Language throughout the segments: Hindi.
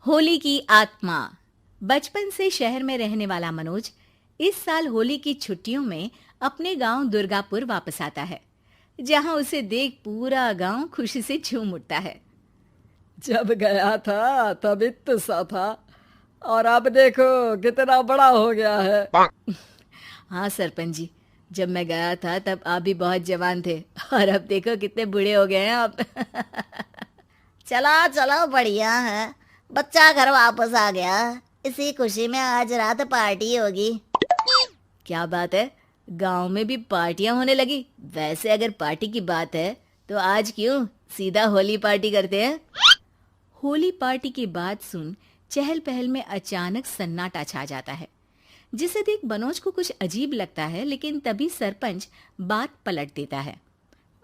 होली की आत्मा। बचपन से शहर में रहने वाला मनोज इस साल होली की छुट्टियों में अपने गांव दुर्गापुर वापस आता है, जहां उसे देख पूरा गांव खुशी से झूम उठता है। जब गया था तब इतना सा था और अब देखो कितना बड़ा हो गया है। हाँ सरपंच जी, जब मैं गया था तब आप भी बहुत जवान थे और अब देखो कितने बूढ़े हो गए हैं आप। चला चलो बढ़िया है। बच्चा घर वापस आ गया। इसी खुशी में आज रात पार्टी होगी। क्या बात है, गांव में भी पार्टियां होने लगी। वैसे अगर पार्टी की बात है तो आज क्यों सीधा होली पार्टी करते हैं। होली पार्टी की बात सुन चहल पहल में अचानक सन्नाटा छा जाता है, जिसे देख मनोज को कुछ अजीब लगता है। लेकिन तभी सरपंच बात पलट देता है।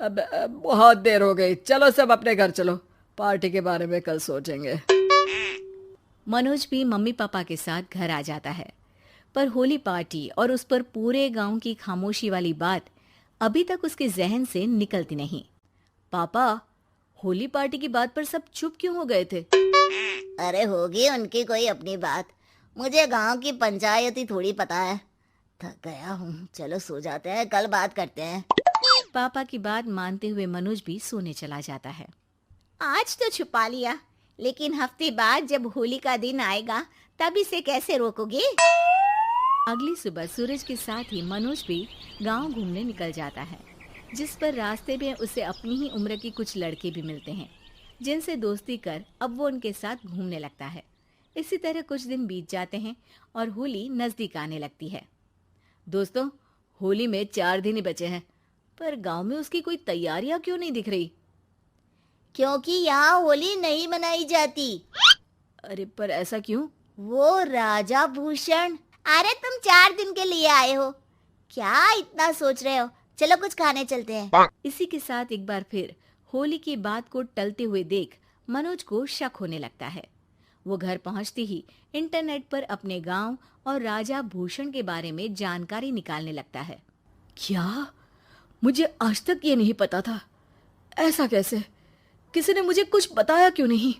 अब बहुत देर हो गई, चलो सब अपने घर चलो, पार्टी के बारे में कल सोचेंगे। मनोज भी मम्मी पापा के साथ घर आ जाता है, पर होली पार्टी और उस पर पूरे गांव की खामोशी वाली बात अभी तक उसके जहन से निकलती नहीं। पापा, होली पार्टी की बात पर सब चुप क्यों हो गए थे? अरे होगी उनकी कोई अपनी बात। मुझे गांव की पंचायती थोड़ी पता है। थक गया हूँ, चलो सो जाते हैं, कल बात करते हैं। पापा की बात मानते हुए मनोज भी सोने चला जाता है। आज तो छुपा लिया, लेकिन हफ्ते बाद जब होली का दिन आएगा तब इसे कैसे रोकोगे? अगली सुबह सूरज के साथ ही मनोज भी गांव घूमने निकल जाता है, जिस पर रास्ते में उसे अपनी ही उम्र के कुछ लड़के भी मिलते हैं, जिनसे दोस्ती कर अब वो उनके साथ घूमने लगता है। इसी तरह कुछ दिन बीत जाते हैं और होली नजदीक आने लगती है। दोस्तों, होली में 4 दिन ही बचे हैं, पर गांव में उसकी कोई तैयारियां क्यों नहीं दिख रही? क्योंकि यहाँ होली नहीं मनाई जाती। अरे पर ऐसा क्यों? वो राजा भूषण। अरे तुम 4 दिन के लिए आए हो, क्या इतना सोच रहे हो? चलो कुछ खाने चलते हैं। इसी के साथ एक बार फिर होली की बात को टलते हुए देख मनोज को शक होने लगता है। वो घर पहुंचते ही इंटरनेट पर अपने गांव और राजा भूषण के बारे में जानकारी निकालने लगता है। क्या? मुझे आज तक ये नहीं पता था। ऐसा कैसे? किसी ने मुझे कुछ बताया क्यों नहीं?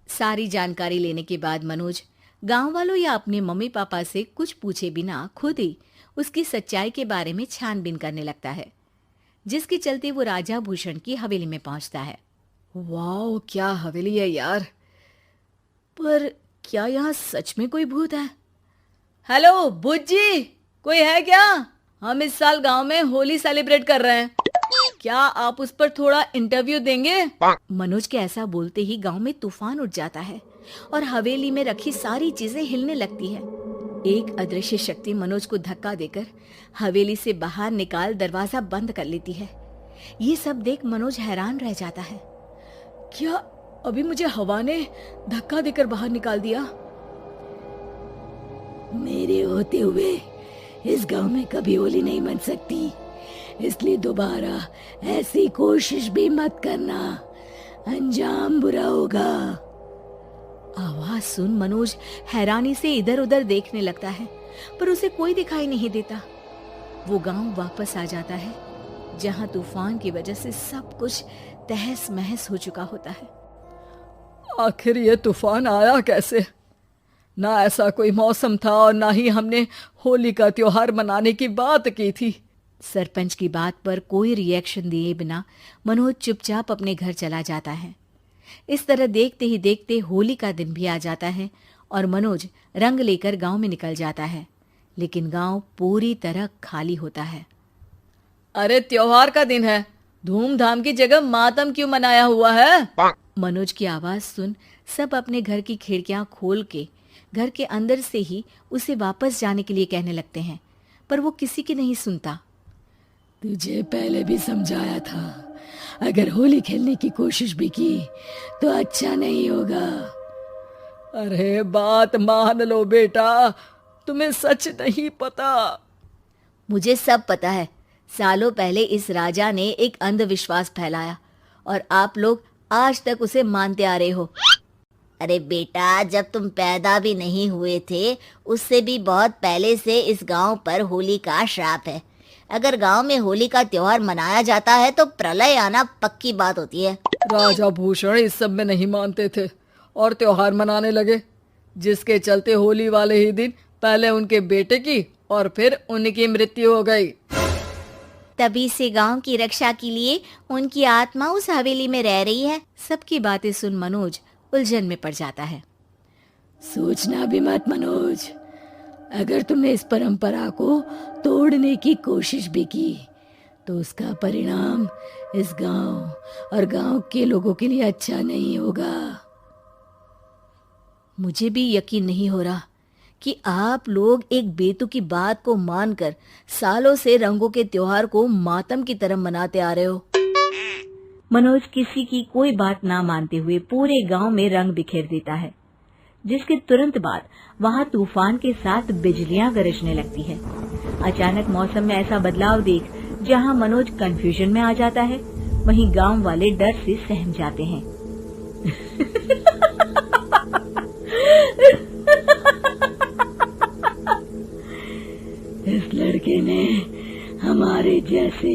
सारी जानकारी लेने के बाद मनोज गांव वालों या अपने मम्मी पापा से कुछ पूछे बिना खुद ही उसकी सच्चाई के बारे में छानबीन करने लगता है, जिसके चलते वो राजा भूषण की हवेली में पहुंचता है। वाह, क्या हवेली है यार। पर क्या यहाँ सच में कोई भूत है? हेलो भूत जी, कोई है क्या? हम इस साल गांव में होली सेलिब्रेट कर रहे हैं, क्या आप उस पर थोड़ा इंटरव्यू देंगे? मनोज के ऐसा बोलते ही गांव में तूफान उठ जाता है और हवेली में रखी सारी चीजें हिलने लगती है। एक अदृश्य शक्ति मनोज को धक्का देकर हवेली से बाहर निकाल दरवाजा बंद कर लेती है। ये सब देख मनोज हैरान रह जाता है। क्या अभी मुझे हवा ने धक्का देकर बाहर निकाल दिया? मेरे होते हुए इस गांव में कभी होली नहीं मन सकती, इसलिए दोबारा ऐसी कोशिश भी मत करना, अंजाम बुरा होगा। आवाज सुन मनोज हैरानी से इधर उधर देखने लगता है, पर उसे कोई दिखाई नहीं देता। वो गांव वापस आ जाता है, जहां तूफान की वजह से सब कुछ तहस महस हो चुका होता है। आखिर ये तूफान आया कैसे? ना ऐसा कोई मौसम था और ना ही हमने होली का त्योहार मनाने की बात की थी। सरपंच की बात पर कोई रिएक्शन दिए बिना मनोज चुपचाप अपने घर चला जाता है। इस तरह देखते ही देखते होली का दिन भी आ जाता है और मनोज रंग लेकर गांव में निकल जाता है, लेकिन गांव पूरी तरह खाली होता है। अरे त्योहार का दिन है, धूमधाम की जगह मातम क्यों मनाया हुआ है? मनोज की आवाज सुन सब अपने घर की खिड़कियां खोल के घर के अंदर से ही उसे वापस जाने के लिए कहने लगते हैं, पर वो किसी की नहीं सुनता। तुझे पहले भी समझाया था, अगर होली खेलने की कोशिश भी की तो अच्छा नहीं होगा। अरे बात मान लो बेटा, तुम्हें सच नहीं पता। मुझे सब पता है। सालों पहले इस राजा ने एक अंधविश्वास फैलाया और आप लोग आज तक उसे मानते आ रहे हो। अरे बेटा, जब तुम पैदा भी नहीं हुए थे उससे भी बहुत पहले से इस गांव पर होली का श्राप है। अगर गांव में होली का त्योहार मनाया जाता है तो प्रलय आना पक्की बात होती है। राजा भूषण इस सब में नहीं मानते थे और त्योहार मनाने लगे, जिसके चलते होली वाले ही दिन पहले उनके बेटे की और फिर उनकी मृत्यु हो गई। तभी से गांव की रक्षा के लिए उनकी आत्मा उस हवेली में रह रही है। सबकी बातें सुन मनोज उलझन में पड़ जाता है। सोचना भी मत मनोज, अगर तुमने इस परंपरा को तोड़ने की कोशिश भी की तो उसका परिणाम इस गांव और गांव के लोगों के लिए अच्छा नहीं होगा। मुझे भी यकीन नहीं हो रहा कि आप लोग एक बेतुकी बात को मानकर सालों से रंगों के त्योहार को मातम की तरह मनाते आ रहे हो। मनोज किसी की कोई बात ना मानते हुए पूरे गांव में रंग बिखेर देता है, जिसके तुरंत बाद वहां तूफान के साथ बिजलियां गरजने लगती है। अचानक मौसम में ऐसा बदलाव देख जहां मनोज कंफ्यूजन में आ जाता है, वहीं गांव वाले डर से सहम जाते हैं। इस लड़के ने हमारे जैसे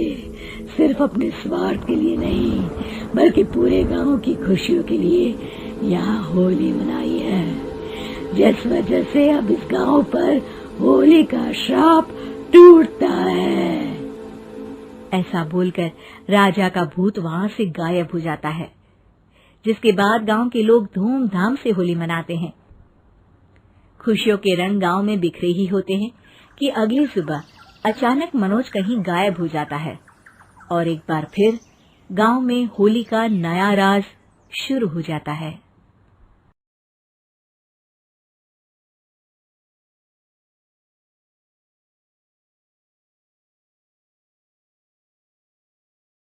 सिर्फ अपने स्वार्थ के लिए नहीं बल्कि पूरे गांव की खुशियों के लिए यहाँ होली मनाई है, जिस वजह से अब इस गांव पर होली का श्राप टूटता है। ऐसा बोलकर राजा का भूत वहां से गायब हो जाता है, जिसके बाद गांव के लोग धूमधाम से होली मनाते हैं। खुशियों के रंग गांव में बिखरे ही होते हैं कि अगली सुबह अचानक मनोज कहीं गायब हो जाता है और एक बार फिर गांव में होली का नया राज शुरू हो जाता है।